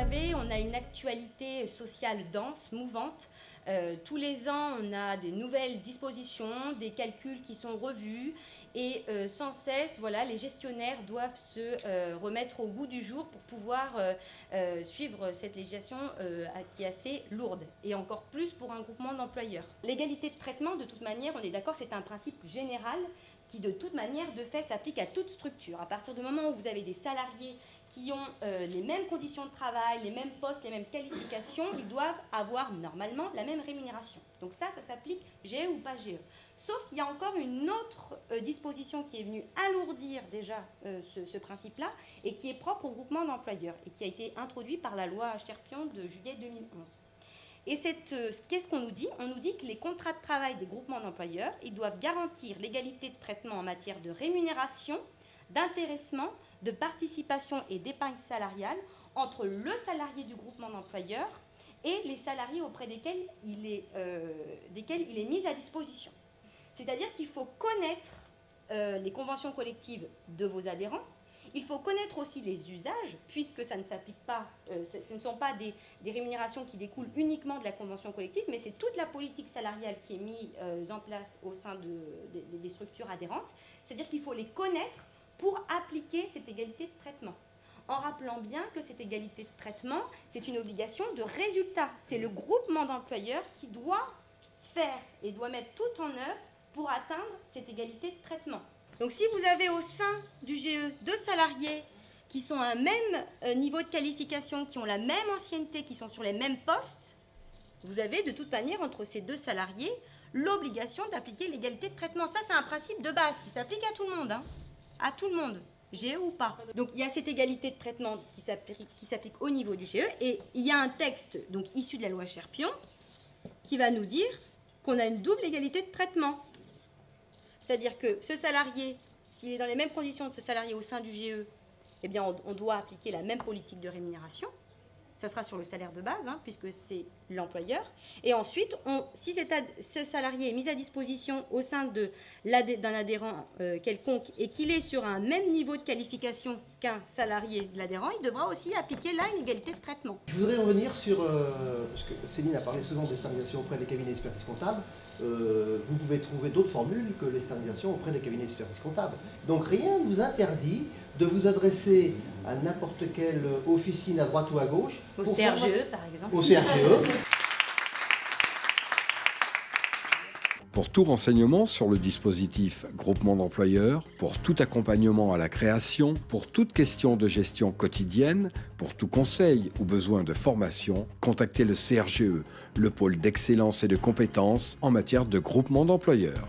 savez, on a une actualité sociale dense, mouvante. Tous les ans, on a des nouvelles dispositions, des calculs qui sont revus et sans cesse, voilà, les gestionnaires doivent se remettre au goût du jour pour pouvoir suivre cette législation qui est assez lourde et encore plus pour un groupement d'employeurs. L'égalité de traitement, de toute manière, on est d'accord, c'est un principe général qui de toute manière, de fait, s'applique à toute structure. À partir du moment où vous avez des salariés qui ont les mêmes conditions de travail, les mêmes postes, les mêmes qualifications, ils doivent avoir normalement la même rémunération. Donc ça s'applique GE ou pas GE. Sauf qu'il y a encore une autre disposition qui est venue alourdir déjà ce principe-là et qui est propre au groupement d'employeurs et qui a été introduit par la loi Cherpion de juillet 2011. Et qu'est-ce qu'on nous dit? On nous dit que les contrats de travail des groupements d'employeurs, ils doivent garantir l'égalité de traitement en matière de rémunération, d'intéressement, de participation et d'épargne salariale entre le salarié du groupement d'employeurs et les salariés auprès desquels il est mis à disposition. C'est-à-dire qu'il faut connaître les conventions collectives de vos adhérents. Il faut connaître aussi les usages, puisque ça ne s'applique pas, ce ne sont pas des rémunérations qui découlent uniquement de la convention collective, mais c'est toute la politique salariale qui est mise en place au sein des structures adhérentes. C'est-à-dire qu'il faut les connaître pour appliquer cette égalité de traitement. En rappelant bien que cette égalité de traitement, c'est une obligation de résultat. C'est le groupement d'employeurs qui doit faire et doit mettre tout en œuvre pour atteindre cette égalité de traitement. Donc si vous avez au sein du GE deux salariés qui sont à un même niveau de qualification, qui ont la même ancienneté, qui sont sur les mêmes postes, vous avez de toute manière entre ces deux salariés l'obligation d'appliquer l'égalité de traitement. Ça, c'est un principe de base qui s'applique à tout le monde, hein, à tout le monde, GE ou pas. Donc il y a cette égalité de traitement qui s'applique au niveau du GE et il y a un texte donc, issu de la loi Cherpion qui va nous dire qu'on a une double égalité de traitement. C'est-à-dire que ce salarié, s'il est dans les mêmes conditions que ce salarié au sein du GE, eh bien on doit appliquer la même politique de rémunération. Ça sera sur le salaire de base, hein, puisque c'est l'employeur. Et ensuite, si ce salarié est mis à disposition au sein d'un adhérent quelconque et qu'il est sur un même niveau de qualification qu'un salarié de l'adhérent, il devra aussi appliquer là une égalité de traitement. Je voudrais revenir sur, parce que Céline a parlé souvent d'externalisation auprès des cabinets d'expertise comptable. Vous pouvez trouver d'autres formules que l'externalisation auprès des cabinets d'expertise comptable. Donc rien ne vous interdit de vous adresser à n'importe quelle officine à droite ou à gauche. Au CRGE par exemple. Au CRGE. Pour tout renseignement sur le dispositif groupement d'employeurs, pour tout accompagnement à la création, pour toute question de gestion quotidienne, pour tout conseil ou besoin de formation, contactez le CRGE, le pôle d'excellence et de compétences en matière de groupement d'employeurs.